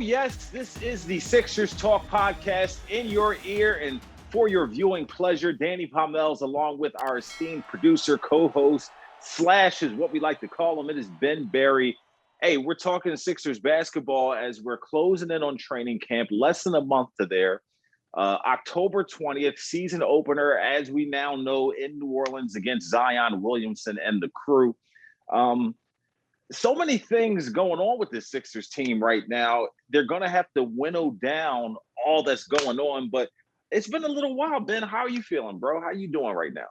yes, this is the Sixers Talk podcast in your ear and for your viewing pleasure. Danny Pommells, along with our esteemed producer, co-host, / is what we like to call him. It is Ben Berry. Hey, we're talking Sixers basketball as we're closing in on training camp, less than a month to there. October 20th, season opener, as we now know, in New Orleans against Zion Williamson and the crew. So many things going on with this Sixers team right now. They're going to have to winnow down all that's going on, but it's been a little while. Ben, how are you feeling, bro? How are you doing right now?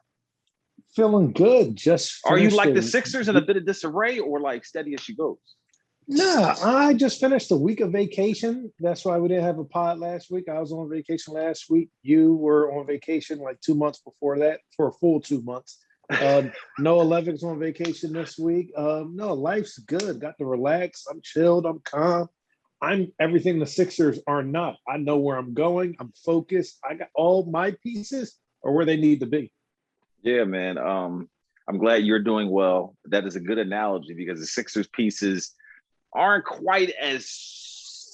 Feeling good. Just are you like the Sixers in a bit of disarray or like steady as she goes? Nah, I just finished a week of vacation. That's why we didn't have a pod last week. I was on vacation last week. You were on vacation like 2 months before that for a full 2 months. Noah Levick's on vacation this week. No, life's good. Got to relax. I'm chilled. I'm calm. I'm everything the Sixers are not. I know where I'm going. I'm focused. I got all my pieces are where they need to be. Yeah, man. I'm glad you're doing well. That is a good analogy because the Sixers pieces aren't quite as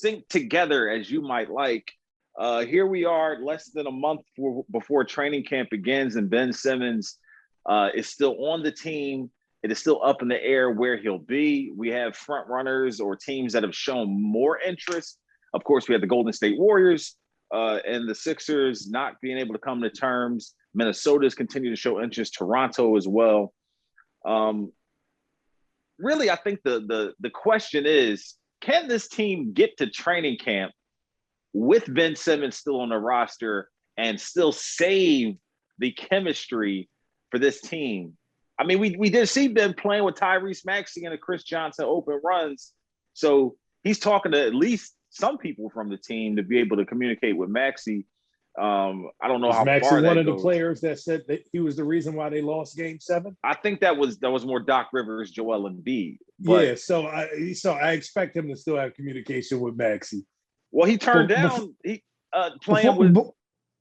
synced together as you might like. Here we are less than a month before training camp begins, and Ben Simmons is still on the team. It is still up in the air where he'll be. We have front runners or teams that have shown more interest. Of course, we have the Golden State Warriors and the Sixers not being able to come to terms. Minnesota's continue to show interest. Toronto as well. Really, I think the question is, can this team get to training camp with Ben Simmons still on the roster and still save the chemistry for this team? I mean, we did see Ben playing with Tyrese Maxey and the Chris Johnson open runs. So he's talking to at least some people from the team to be able to communicate with Maxey. I don't know how Maxey far that one of goes. The players that said that he was the reason why they lost Game 7? I think that was more Doc Rivers, Joel Embiid. But, yeah, so I expect him to still have communication with Maxey. Well, he turned down playing with.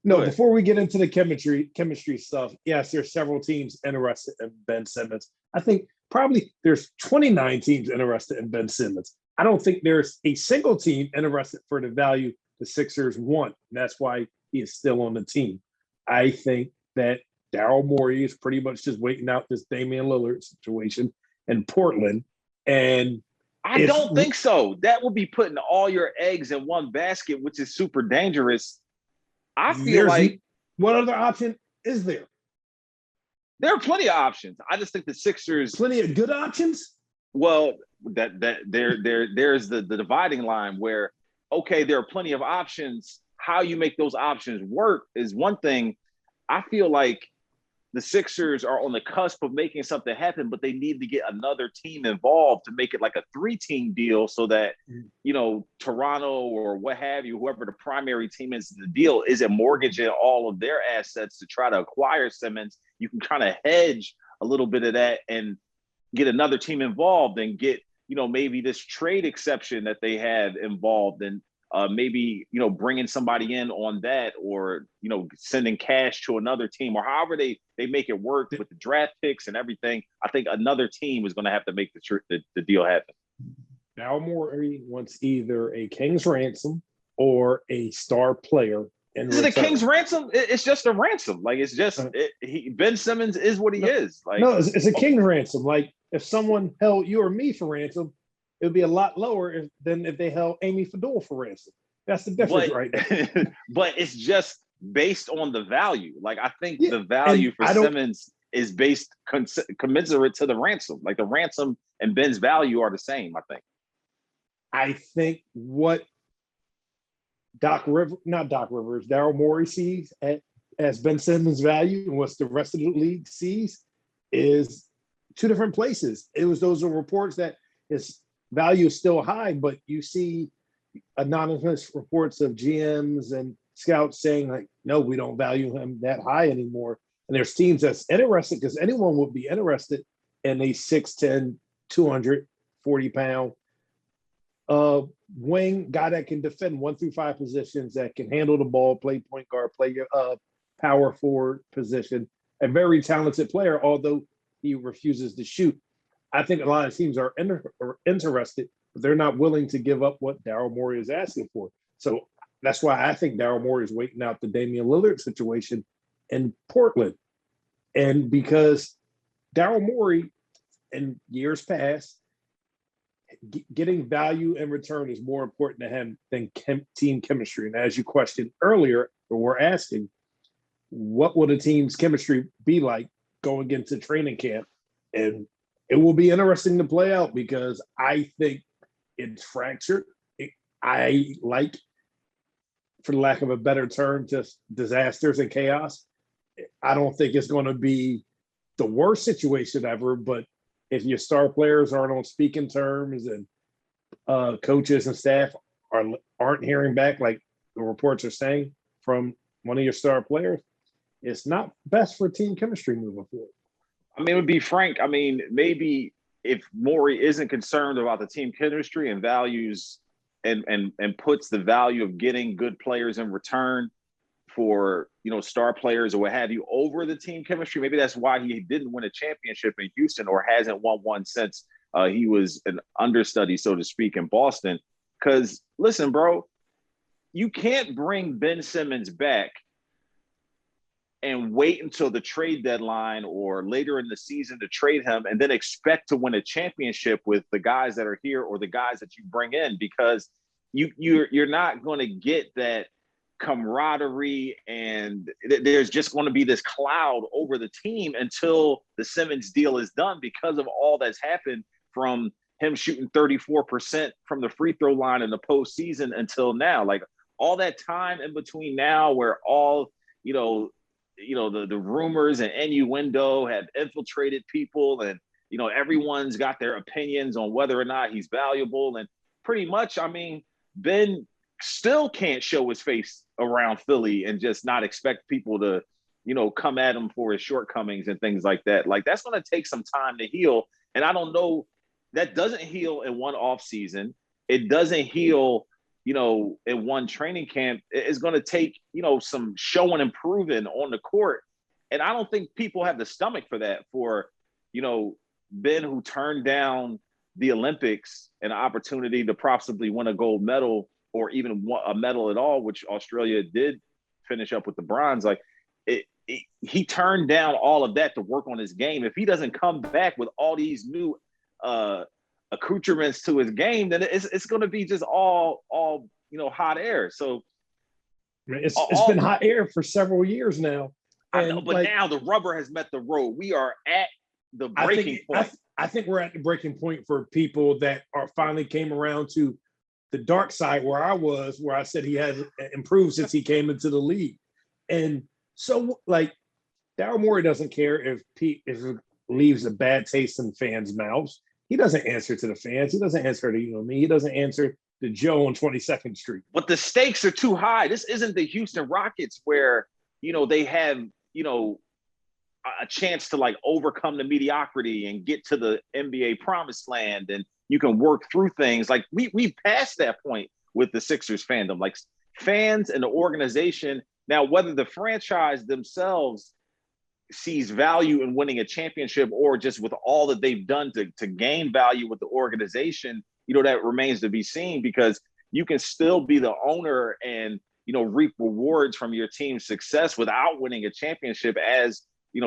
Before we get into the chemistry stuff, yes, there's several teams interested in Ben Simmons. I think probably there's 29 teams interested in Ben Simmons. I don't think there's a single team interested for the value the Sixers want, and that's why he is still on the team. I think that Daryl Morey is pretty much just waiting out this Damian Lillard situation in Portland. And I don't think so. That would be putting all your eggs in one basket, which is super dangerous. I feel like what other option is there? There are plenty of options. I just think the Sixers plenty of good options. Well, there's the dividing line where, okay, there are plenty of options. How you make those options work is one thing. I feel like the Sixers are on the cusp of making something happen, but they need to get another team involved to make it like a 3-team deal so that, Toronto or what have you, whoever the primary team is in the deal, isn't mortgaging all of their assets to try to acquire Simmons. You can kind of hedge a little bit of that and get another team involved and get, maybe this trade exception that they have involved and maybe, bringing somebody in on that or, sending cash to another team or however they make it work with the draft picks and everything. I think another team is going to have to make the deal happen. Daryl Morey wants either a King's ransom or a star player. Is it a King's ransom? It's just a ransom. Like, it's just Ben Simmons is what he is. Like, no, it's a King's ransom. Like, if someone held you or me for ransom, it would be a lot lower than if they held Amy Fedor for ransom. That's the difference right now. But it's just based on the value. Like, I think the value for Simmons is based commensurate to the ransom. Like, the ransom and Ben's value are the same, I think. I think what Daryl Morey sees as Ben Simmons' value and what the rest of the league sees is two different places. Those are reports that his value is still high, but you see anonymous reports of GMs and scouts saying like, no, we don't value him that high anymore. And there's teams that's interested because anyone would be interested in a 6'10", 240-pound wing guy that can defend 1 through 5 positions, that can handle the ball, play point guard, play power forward position, a very talented player, although he refuses to shoot. I think a lot of teams are interested but they're not willing to give up what Daryl Morey is asking for. So that's why I think Daryl Morey is waiting out the Damian Lillard situation in Portland. And because Daryl Morey, in years past, getting value in return is more important to him than team chemistry. And as you questioned earlier, or we're asking, what will the team's chemistry be like going into training camp? And it will be interesting to play out because I think it's fractured. I like, for lack of a better term, just disasters and chaos. I don't think it's going to be the worst situation ever, but if your star players aren't on speaking terms and coaches and staff aren't hearing back, like the reports are saying, from one of your star players, it's not best for team chemistry moving forward. I mean, it would be frank. I mean, maybe if Morey isn't concerned about the team chemistry and values and puts the value of getting good players in return for, star players or what have you over the team chemistry, maybe that's why he didn't win a championship in Houston or hasn't won one since he was an understudy, so to speak, in Boston. Because listen, bro, you can't bring Ben Simmons back and wait until the trade deadline or later in the season to trade him and then expect to win a championship with the guys that are here or the guys that you bring in, because you're not going to get that camaraderie, and there's just going to be this cloud over the team until the Simmons deal is done because of all that's happened, from him shooting 34% from the free throw line in the postseason until now. Like, all that time in between now where all, the rumors and innuendo have infiltrated people, and, everyone's got their opinions on whether or not he's valuable. And pretty much, I mean, Ben still can't show his face around Philly and just not expect people to, come at him for his shortcomings and things like that. Like, that's going to take some time to heal. And I don't know, that doesn't heal in one off season. It doesn't heal, in one training camp. It's going to take, some showing and proving on the court. And I don't think people have the stomach for that, for, Ben, who turned down the Olympics, an opportunity to possibly win a gold medal or even a medal at all, which Australia did finish up with the bronze. Like, he turned down all of that to work on his game. If he doesn't come back with all these new accoutrements to his game, then it's going to be just all hot air. So it's been hot air for several years now. I know, but now the rubber has met the road. We are at the breaking point. I think we're at the breaking point for people that are finally came around to the dark side where I was, where I said he has improved since he came into the league. And so, like, Daryl Morey doesn't care if it leaves a bad taste in fans' mouths. He doesn't answer to the fans. He doesn't answer to me. He doesn't answer to Joe on 22nd Street. But the stakes are too high. This isn't the Houston Rockets where, they have, a chance to, like, overcome the mediocrity and get to the NBA promised land, and you can work through things. Like, we passed that point with the Sixers fandom, like, fans and the organization. Now, whether the franchise themselves sees value in winning a championship or just with all that they've done to gain value with the organization, that remains to be seen, because you can still be the owner and, reap rewards from your team's success without winning a championship, as,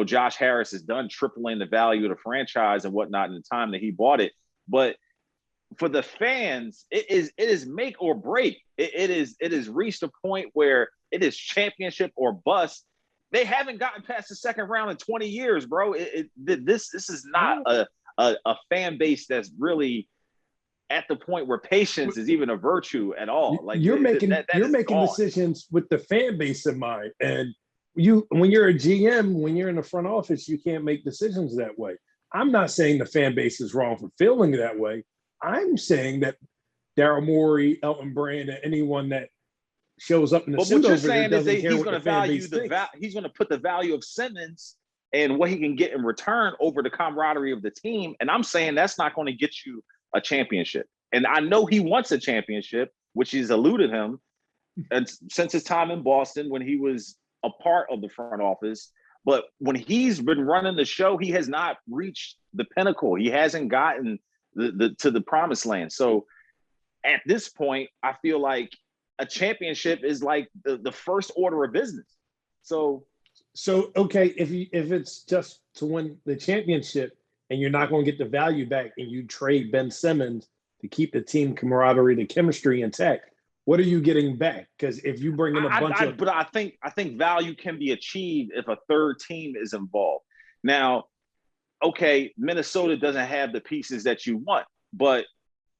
Josh Harris has done, tripling the value of the franchise and whatnot in the time that he bought it. But for the fans, it is make or break. It is reached a point where it is championship or bust. They haven't gotten past the second round in 20 years, bro. This is not a fan base that's really at the point where patience is even a virtue at all. Like, you're making decisions with the fan base in mind, and when you're a GM, when you're in the front office, you can't make decisions that way. I'm not saying the fan base is wrong for feeling that way. I'm saying that Daryl Morey, Elton Brand, and anyone that shows up in the suit over there doesn't care what the fan base thinks. He's going to put the value of Simmons and what he can get in return over the camaraderie of the team. And I'm saying that's not going to get you a championship. And I know he wants a championship, which he's eluded him, and since his time in Boston when he was a part of the front office. But when he's been running the show, he has not reached the pinnacle. He hasn't gotten to the promised land. So at this point, I feel like a championship is like the first order of business. So okay, if it's just to win the championship and you're not going to get the value back, and you trade Ben Simmons to keep the team camaraderie, the chemistry intact, what are you getting back? Because if you bring in a bunch of, but I think value can be achieved if a third team is involved. Now, okay, Minnesota doesn't have the pieces that you want, but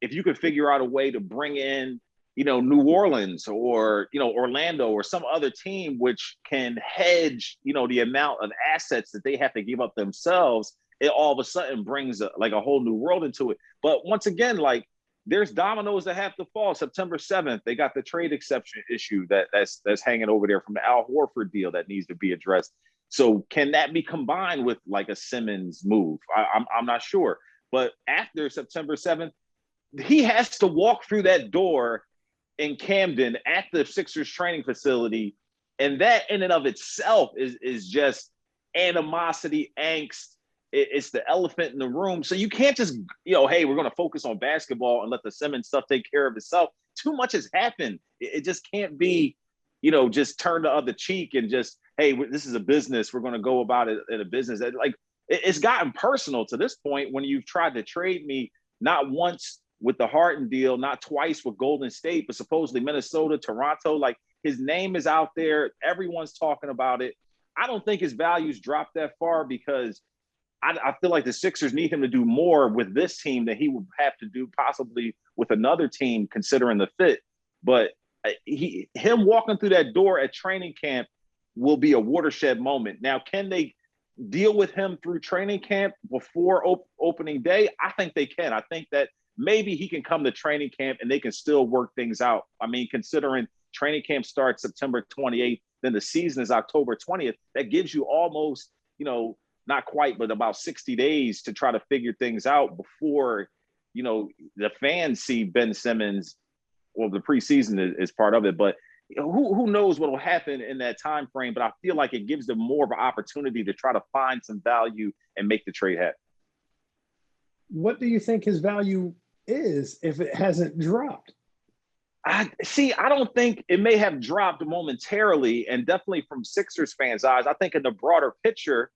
if you could figure out a way to bring in, New Orleans or, Orlando or some other team which can hedge, the amount of assets that they have to give up themselves, it all of a sudden brings a whole new world into it. But once again, like, there's dominoes that have to fall. September 7th, they got the trade exception issue that's hanging over there from the Al Horford deal that needs to be addressed. So can that be combined with like a Simmons move? I'm not sure. But after September 7th, he has to walk through that door in Camden at the Sixers training facility. And that in and of itself is just animosity, angst. It's the elephant in the room. So you can't just, hey, we're going to focus on basketball and let the Simmons stuff take care of itself. Too much has happened. It just can't be, just turn the other cheek and just, hey, this is a business. We're going to go about it in a business. Like, it's gotten personal to this point when you've tried to trade me not once with the Harden deal, not twice with Golden State, but supposedly Minnesota, Toronto. Like, his name is out there. Everyone's talking about it. I don't think his values dropped that far because I feel like the Sixers need him to do more with this team than he would have to do possibly with another team, considering the fit. But him walking through that door at training camp will be a watershed moment. Now, can they deal with him through training camp before opening day? I think they can. I think that maybe he can come to training camp and they can still work things out. I mean, considering training camp starts September 28th, then the season is October 20th. That gives you almost, not quite, but about 60 days to try to figure things out before, the fans see Ben Simmons. Well, the preseason is part of it, but who knows what will happen in that time frame. But I feel like it gives them more of an opportunity to try to find some value and make the trade happen. What do you think his value is if it hasn't dropped? I don't think it may have dropped momentarily, and definitely from Sixers fans' eyes. I think in the broader picture,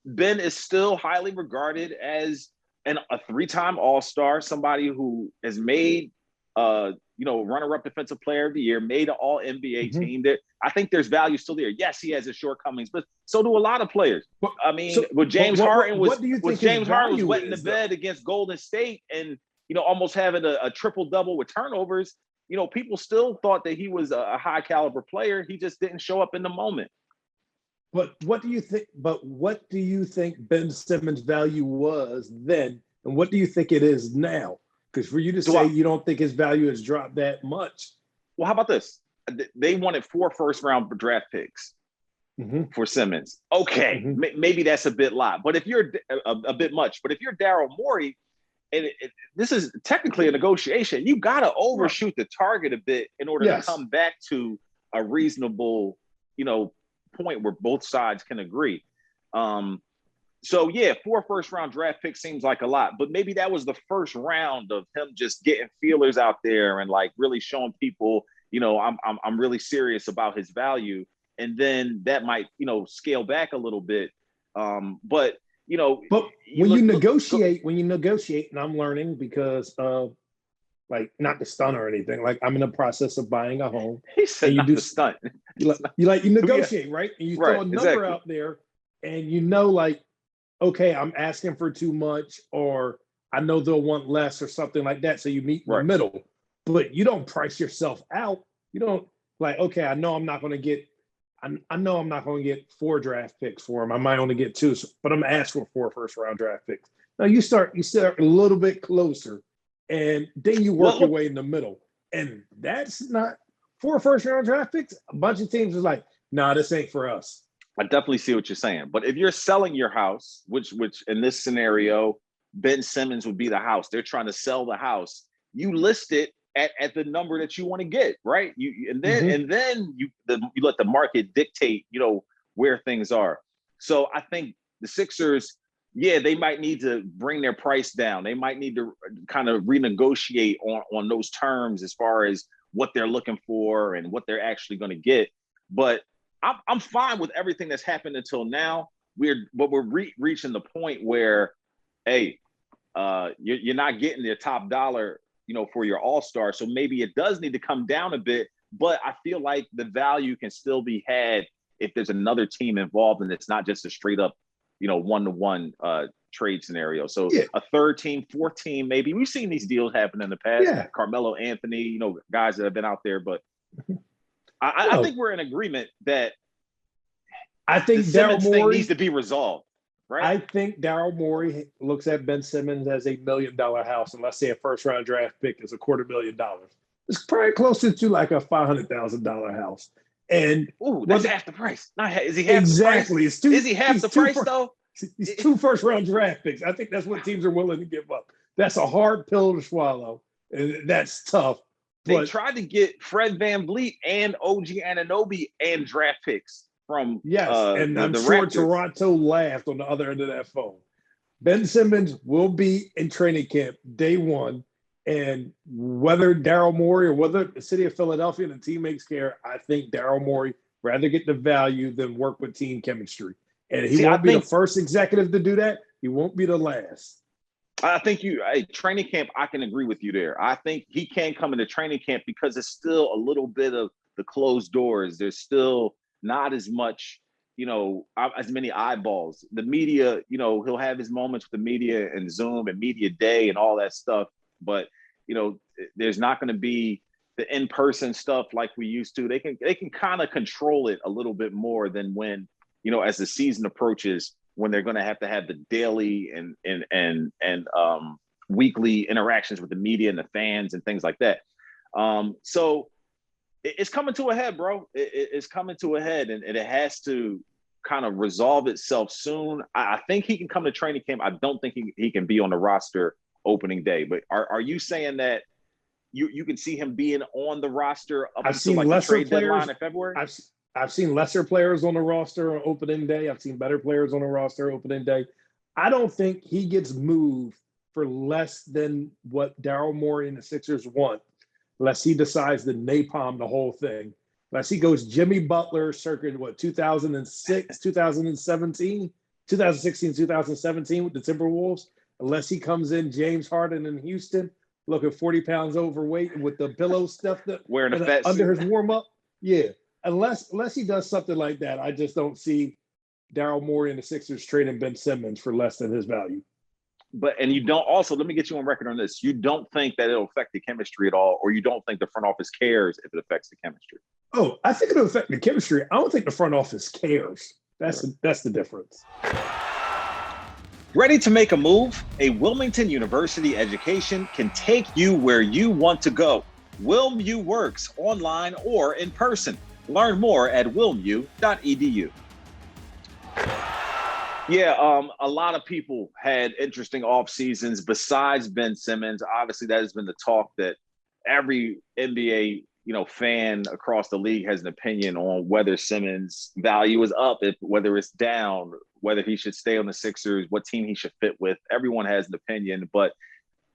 Ben is still highly regarded as a three-time All-Star, somebody who has made, runner-up defensive player of the year, made an All-NBA team. That I think there's value still there. Yes, he has his shortcomings, but so do a lot of players. I mean, James Harden was wetting the bed against Golden State and, almost having a triple-double with turnovers. People still thought that he was a high-caliber player. He just didn't show up in the moment. But what do you think Ben Simmons' value was then, and what do you think it is now? Because for you to say you don't think his value has dropped that much. Well, how about this? They wanted 4 first-round draft picks for Simmons. Okay, maybe that's a bit lot, but if you're a bit much. But if you're Daryl Morey, and this is technically a negotiation, you got to overshoot the target a bit in order to come back to a reasonable, point where both sides can agree. So yeah, 4 first-round draft picks seems like a lot, but maybe that was the first round of him just getting feelers out there and like really showing people, I'm really serious about his value, and then that might scale back a little bit. But when you negotiate, and I'm learning because of like not to stunt or anything. Like I'm in the process of buying a home. He said not to stunt. You negotiate, right? And you throw a number out there, and like, okay, I'm asking for too much, or I know they'll want less, or something like that. So you meet in the middle, but you don't price yourself out. You don't like, okay, I know I'm not going to get 4 draft picks for him. I might only get 2, but I'm asking for 4 first-round draft picks. Now you start a little bit closer, and then you work your way in the middle. And that's not 4 first-round draft picks. A bunch of teams is like, nah, this ain't for us. I definitely see what you're saying. But if you're selling your house, which in this scenario, Ben Simmons would be the house. They're trying to sell the house. You list it at the number that you want to get, right? And then you let the market dictate, where things are. So I think the Sixers, yeah, they might need to bring their price down. They might need to kind of renegotiate on those terms as far as what they're looking for and what they're actually going to get. But I'm fine with everything that's happened until now. We're reaching the point where, hey, you're not getting your top dollar, for your all-star. So maybe it does need to come down a bit. But I feel like the value can still be had if there's another team involved and it's not just a straight up, one-to-one trade scenario. So Yeah. a third team, fourth team, maybe. We've seen these deals happen in the past. Yeah. Carmelo Anthony, guys that have been out there. But I think we're in agreement that I think the Simmons Daryl Morey thing needs to be resolved, right? I think Daryl Morey looks at Ben Simmons as $1 million house, and let's say a first-round draft pick is $250,000. It's probably closer to like a $500,000 house. And that's half the price. Is he half exactly? The price? Is he half the price though? He's 2 first-round draft picks. I think that's what teams are willing to give up. That's a hard pill to swallow, and that's tough. They tried to get Fred VanVleet and OG Anunoby and draft picks from and I'm sure Raptors. Toronto laughed on the other end of that phone. Ben Simmons will be in training camp day one. And whether Daryl Morey or whether the city of Philadelphia and the team makes care, I think Daryl Morey rather get the value than work with team chemistry. And he won't be the first executive to do that. He won't be the last. I think training camp, I can agree with you there. I think he can come into training camp because it's still a little bit of the closed doors. There's still not as much, as many eyeballs. The media, he'll have his moments with the media and Zoom and media day and all that stuff. But there's not going to be the in-person stuff like we used to. They can kind of control it a little bit more than when, as the season approaches, when they're going to have the daily and weekly interactions with the media and the fans and things like that. So it's coming to a head, bro. It's coming to a head, and it has to kind of resolve itself soon. I think he can come to training camp. I don't think he can be on the roster opening day. But are you saying that you can see him being on the roster up until like the trade deadline in February? I've seen lesser players on the roster on opening day. I've seen better players on the roster opening day. I don't think he gets moved for less than what Daryl Morey and the Sixers want, unless he decides to napalm the whole thing. Unless he goes Jimmy Butler circa 2006, 2017, 2016, 2017 with the Timberwolves. Unless he comes in James Harden in Houston, looking 40 pounds overweight with the pillow stuff wearing a fat under suit. his warm-up. Yeah. Unless he does something like that, I just don't see Daryl Morey and the Sixers trading Ben Simmons for less than his value. And you don't also, let me get you on record on this. You don't think that it'll affect the chemistry at all, or you don't think the front office cares if it affects the chemistry? Oh, I think it'll affect the chemistry. I don't think the front office cares. That's the difference. Ready to make a move? A Wilmington University education can take you where you want to go. WilmU works online or in person. Learn more at wilmu.edu. Yeah, a lot of people had interesting off seasons besides Ben Simmons. Obviously, that has been the talk that every NBA fan across the league has an opinion on whether Simmons' value is up, whether it's down, whether he should stay on the Sixers, what team he should fit with. Everyone has an opinion, but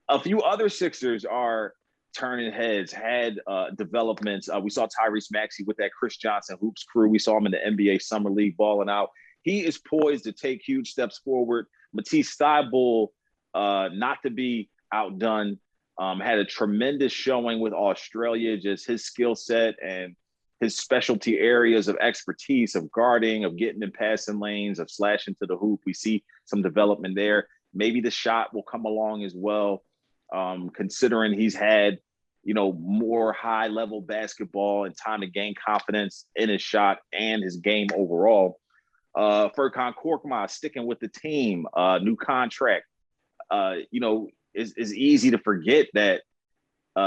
a few other Sixers are turning heads, had developments. We saw Tyrese Maxey with that Chris Johnson Hoops crew. We saw him in the NBA Summer League balling out. He is poised to take huge steps forward. Matisse Thybulle, not to be outdone, had a tremendous showing with Australia, just his skill set and his specialty areas of expertise, of guarding, of getting in passing lanes, of slashing to the hoop. We see some development there. Maybe the shot will come along as well, considering he's had, more high-level basketball and time to gain confidence in his shot and his game overall. Furkan Korkmaz sticking with the team, new contract. It's easy to forget that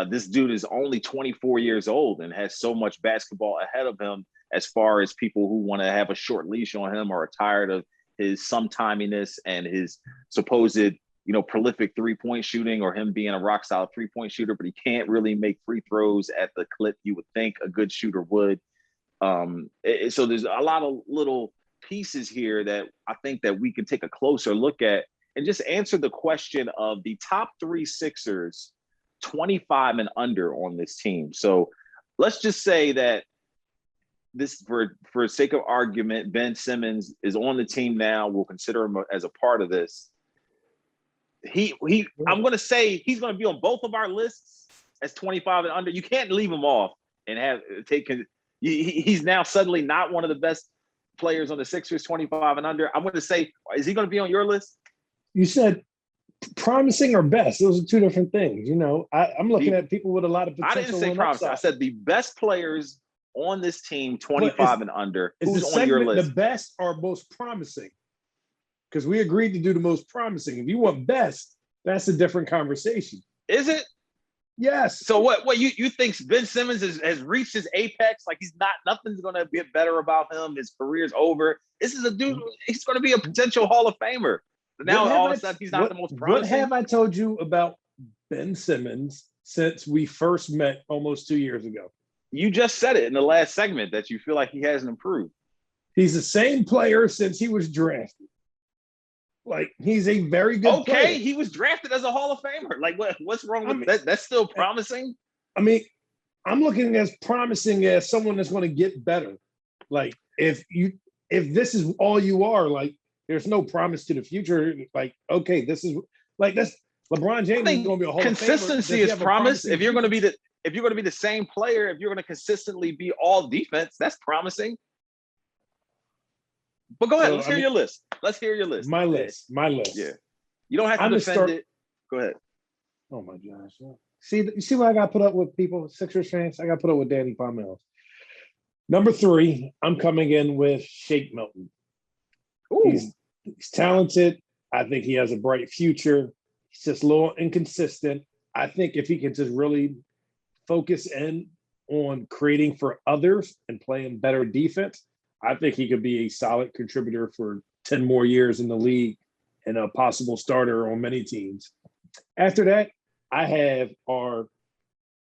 this dude is only 24 years old and has so much basketball ahead of him as far as people who want to have a short leash on him or are tired of his sometiminess and his supposed, prolific three-point shooting or him being a rock-solid three-point shooter, but he can't really make free throws at the clip you would think a good shooter would. So there's a lot of little pieces here that I think that we can take a closer look at and just answer the question of the top 3 Sixers 25 and under on this team. So let's just say that this, for sake of argument, Ben Simmons is on the team now. We'll consider him as a part of this. I'm going to say he's going to be on both of our lists as 25 and under. You can't leave him off and have taken. He's now suddenly not one of the best players on the Sixers 25 and under. I'm going to say, is he going to be on your list? You said promising or best. Those are two different things. You know, I'm looking at people with a lot of potential. I didn't say promising. I said the best players on this team 25 and under. Who's on your list? The best or most promising? Because we agreed to do the most promising. If you want best, that's a different conversation. Is it? Yes. So what you think Ben Simmons has reached his apex? Like nothing's going to get better about him. His career's over. This is a dude, he's going to be a potential Hall of Famer. Now all of a sudden he's not the most promising. What have I told you about Ben Simmons since we first met almost 2 years ago? You just said it in the last segment that you feel like he hasn't improved. He's the same player since he was drafted. Like, he's a very good player. He was drafted as a Hall of Famer. Like, what's wrong with that? That's still promising? I mean, I'm looking as promising as someone that's going to get better. Like, if this is all you are, like, there's no promise to the future. Like, okay, that's LeBron James is going to be a Hall of Famer. Consistency is promise. If you're going to be the same player, if you're going to consistently be all defense, that's promising. But go ahead. Let's hear your list. My list. Yeah. You don't have to defend it. Go ahead. Oh my gosh. You see what I got put up with people, Sixers fans? I got put up with Danny Pommells. Number 3, I'm coming in with Shake Milton. He's talented. I think he has a bright future. He's just a little inconsistent. I think if he can just really focus in on creating for others and playing better defense, I think he could be a solid contributor for 10 more years in the league and a possible starter on many teams. After that, I have our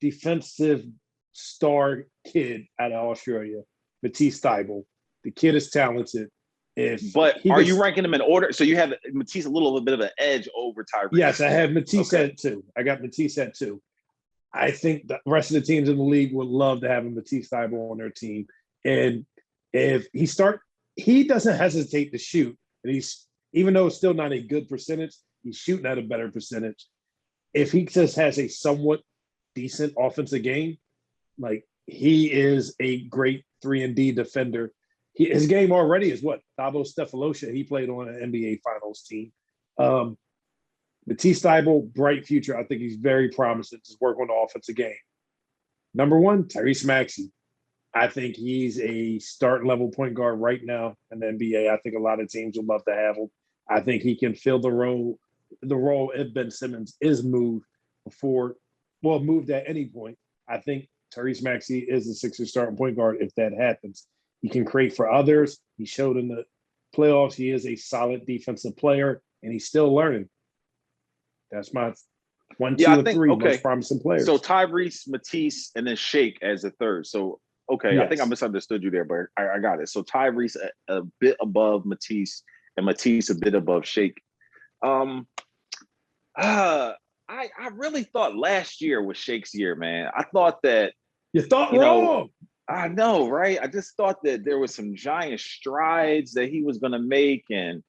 defensive star kid out of Australia, Matisse Thybulle. The kid is talented. Are you ranking him in order? So you have Matisse a little bit of an edge over Tyrese. Yes, I have Matisse at 2. I got Matisse at 2. I think the rest of the teams in the league would love to have a Matisse Thybulle on their team. And if he doesn't hesitate to shoot, and even though it's still not a good percentage, he's shooting at a better percentage. If he just has a somewhat decent offensive game, like, he is a great 3-and-D defender. His game already is what? Thabo Cephalosha. He played on an NBA Finals team. Matisse Thybulle, bright future. I think he's very promising. Just work on the offensive game. Number 1, Tyrese Maxey. I think he's a starting level point guard right now in the NBA. I think a lot of teams would love to have him. I think he can fill the role if Ben Simmons is moved at any point. I think Tyrese Maxey is the Sixers starting point guard if that happens. He can create for others. He showed in the playoffs he is a solid defensive player, and he's still learning. That's my 1, 2, and 3 most promising players. So Tyrese, Matisse, and then Shake as a third. So, okay, yes. I think I misunderstood you there, but I got it. So Tyrese a bit above Matisse, and Matisse a bit above Shake. I really thought last year was Shake's year, man. I thought that you thought wrong. I know, right? I just thought that there was some giant strides that he was going to make, and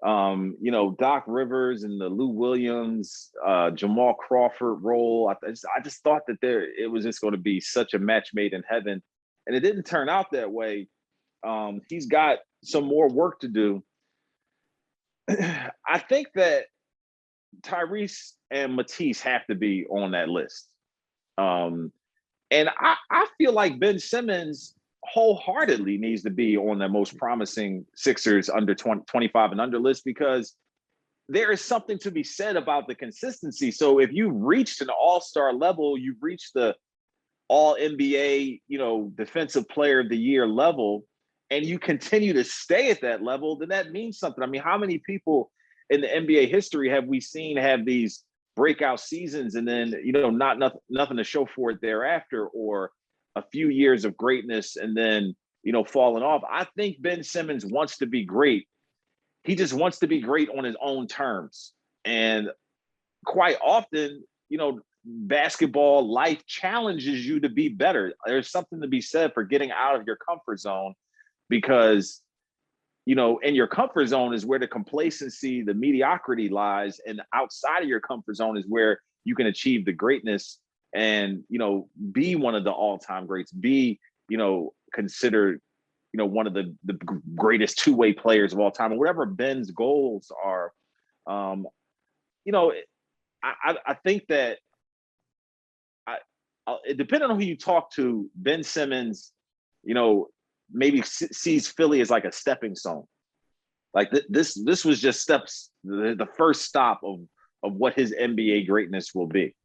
Doc Rivers and the Lou Williams, Jamal Crawford role. I just thought that it was just going to be such a match made in heaven, and it didn't turn out that way. He's got some more work to do. I think that Tyrese and Matisse have to be on that list. And I feel like Ben Simmons wholeheartedly needs to be on the most promising Sixers under 25 and under list, because there is something to be said about the consistency. So if you reached an all-star level, you've reached the all NBA, defensive player of the year level, and you continue to stay at that level, then that means something. I mean, how many people in the NBA history have we seen have these breakout seasons and then, nothing to show for it thereafter, or a few years of greatness and then, falling off. I think Ben Simmons wants to be great. He just wants to be great on his own terms. And quite often, basketball life challenges you to be better. There's something to be said for getting out of your comfort zone because, in your comfort zone is where the complacency, the mediocrity lies. And outside of your comfort zone is where you can achieve the greatness and, be one of the all-time greats, be, considered, one of the greatest two-way players of all time, or whatever Ben's goals are. I think that depending on who you talk to, Ben Simmons, maybe sees Philly as like a stepping stone. Like this was just the first stop of what his NBA greatness will be.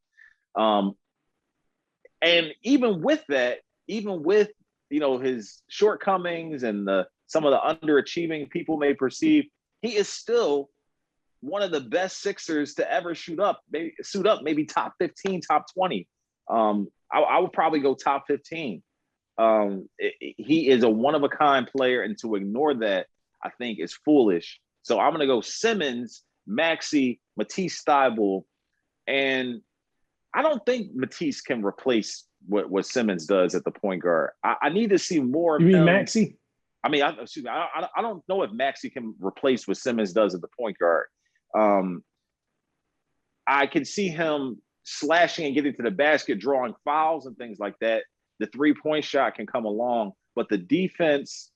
And even with that, even with his shortcomings and some of the underachieving people may perceive, he is still one of the best Sixers to ever suit up, maybe top 15, top 20. I would probably go top 15. He is a one-of-a-kind player, and to ignore that, I think, is foolish. So I'm going to go Simmons, Maxey, Matisse Thybulle, and I don't think Matisse can replace what Simmons does at the point guard. I need to see more of him. You mean him. Maxey? I mean, I don't know if Maxey can replace what Simmons does at the point guard. I can see him slashing and getting to the basket, drawing fouls and things like that. The three-point shot can come along, but the defense,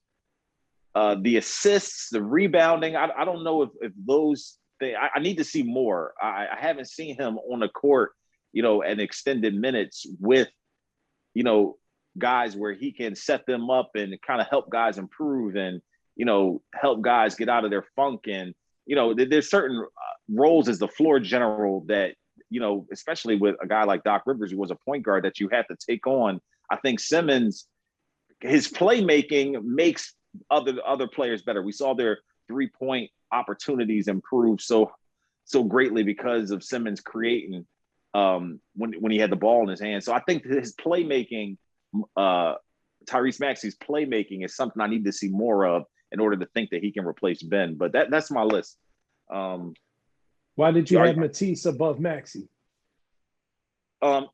the assists, the rebounding, I don't know if those things, I need to see more. I haven't seen him on the court, at extended minutes with, guys where he can set them up and kind of help guys improve and, help guys get out of their funk. And, there's certain roles as the floor general that, especially with a guy like Doc Rivers, who was a point guard, that you have to take on. I think Simmons, his playmaking makes other players better. We saw their 3-point opportunities improve so greatly because of Simmons creating when he had the ball in his hand. So I think his playmaking, Tyrese Maxey's playmaking, is something I need to see more of in order to think that he can replace Ben. But that's my list. Why did you have Matisse above Maxey? I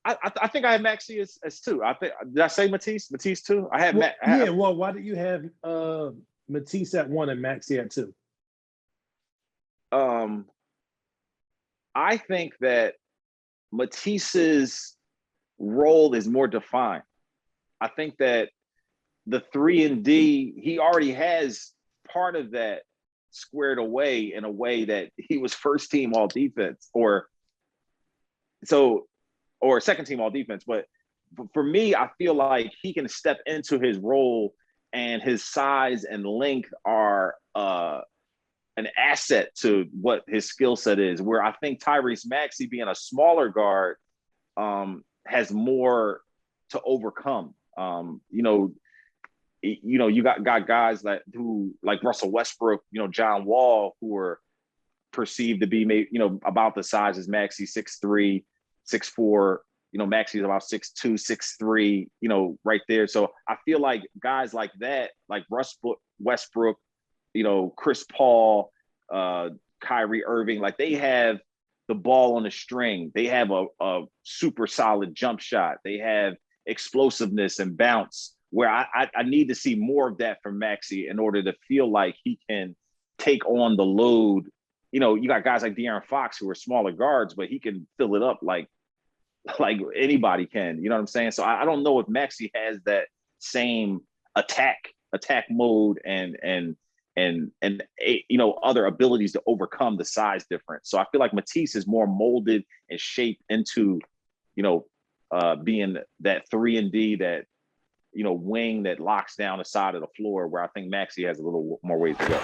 think I had Maxey as two. Did I say Matisse? Matisse two? I had well, why did you have Matisse at one and Maxey at two? I think that Matisse's role is more defined. I think that the 3-and-D, he already has part of that squared away in a way that he was first team all defense or second team all defense. But for me, I feel like he can step into his role, and his size and length are an asset to what his skill set is, where I think Tyrese Maxey, being a smaller guard, has more to overcome. You got guys like Russell Westbrook, John Wall, who are perceived to be about the size as Maxey, 6'3", 6'4". Maxey's about 6'2", 6'3", right there. So I feel like guys like that, like Westbrook, Chris Paul, Kyrie Irving, like they have the ball on the string. They have a super solid jump shot. They have explosiveness and bounce, where I need to see more of that from Maxey in order to feel like he can take on the load. You got guys like De'Aaron Fox who are smaller guards, but he can fill it up like anybody can. You know what I'm saying? So I don't know if Maxey has that same attack mode and other abilities to overcome the size difference. So I feel like Matisse is more molded and shaped into being that 3-and-D, that wing that locks down the side of the floor, where I think Maxey has a little more ways to go.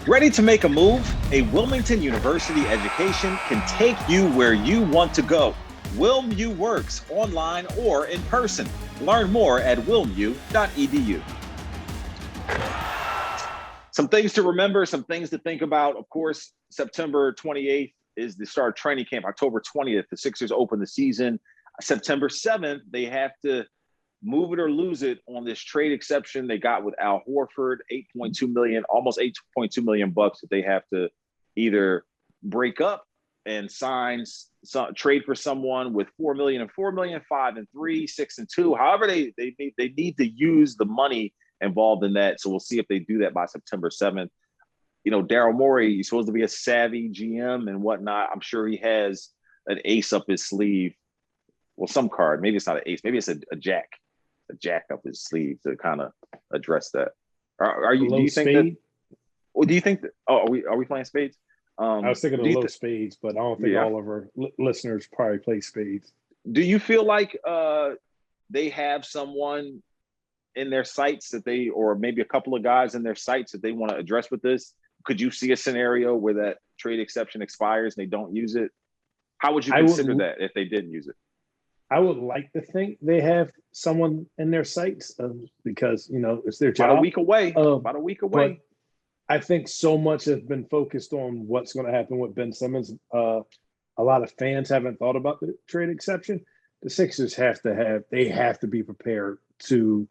Ready to make a move? A Wilmington University education can take you where you want to go. WilmU works online or in person. Learn more at wilmu.edu. Some things to remember, some things to think about. Of course, September 28th is the start of training camp. October 20th, the Sixers open the season. September 7th, they have to move it or lose it on this trade exception they got with Al Horford, 8.2 million, almost 8.2 million bucks that they have to either break up and sign trade for someone with 4 million and 4 million, 5 and 3, 6 and 2. However, they need to use the money involved in that. So we'll see if they do that by September 7th. You know, Daryl Morey, he's supposed to be a savvy GM and whatnot. I'm sure he has an ace up his sleeve. Well, some card. Maybe it's not an ace. Maybe it's a jack up his sleeve to kind of address that. Are you? Do you think that? Well, do you think that? Oh, are we playing spades? I was thinking of low spades, but I don't think all of our listeners probably play spades. Do you feel like they have someone in their sights that they, or maybe a couple of guys in their sights that they want to address with this? Could you see a scenario where that trade exception expires and they don't use it? How would you consider that if they didn't use it? I would like to think they have someone in their sights because, you know, it's their job. About a week away. I think so much has been focused on what's going to happen with Ben Simmons. A lot of fans haven't thought about the trade exception. The Sixers have to be prepared to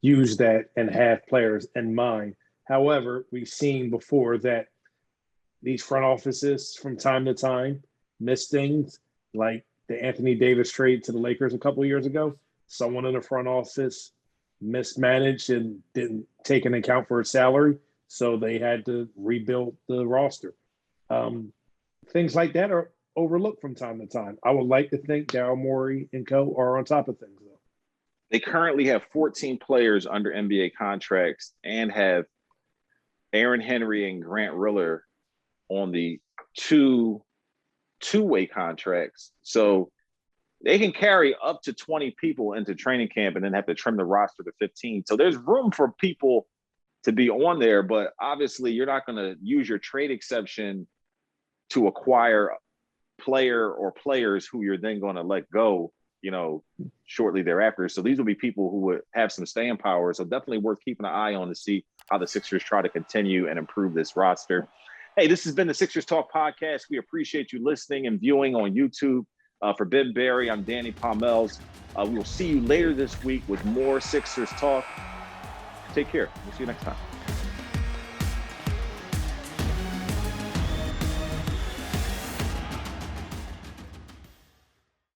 use that and have players in mind. However, we've seen before that these front offices from time to time miss things, like the Anthony Davis trade to the Lakers a couple of years ago. Someone in the front office mismanaged and didn't take into account for his salary, so they had to rebuild the roster. Things like that are overlooked from time to time. I would like to think Daryl Morey and co are on top of things, though. They currently have 14 players under NBA contracts and have Aaron Henry and Grant Riller on the two-way contracts. So they can carry up to 20 people into training camp and then have to trim the roster to 15. So there's room for people to be on there, but obviously you're not going to use your trade exception to acquire a player or players who you're then going to let go, you know, shortly thereafter. So these will be people who would have some staying power. So definitely worth keeping an eye on to see how the Sixers try to continue and improve this roster. Hey, this has been the Sixers Talk Podcast. We appreciate you listening and viewing on YouTube. For Ben Berry, I'm Danny Pommells. We will see you later this week with more Sixers Talk. Take care. We'll see you next time.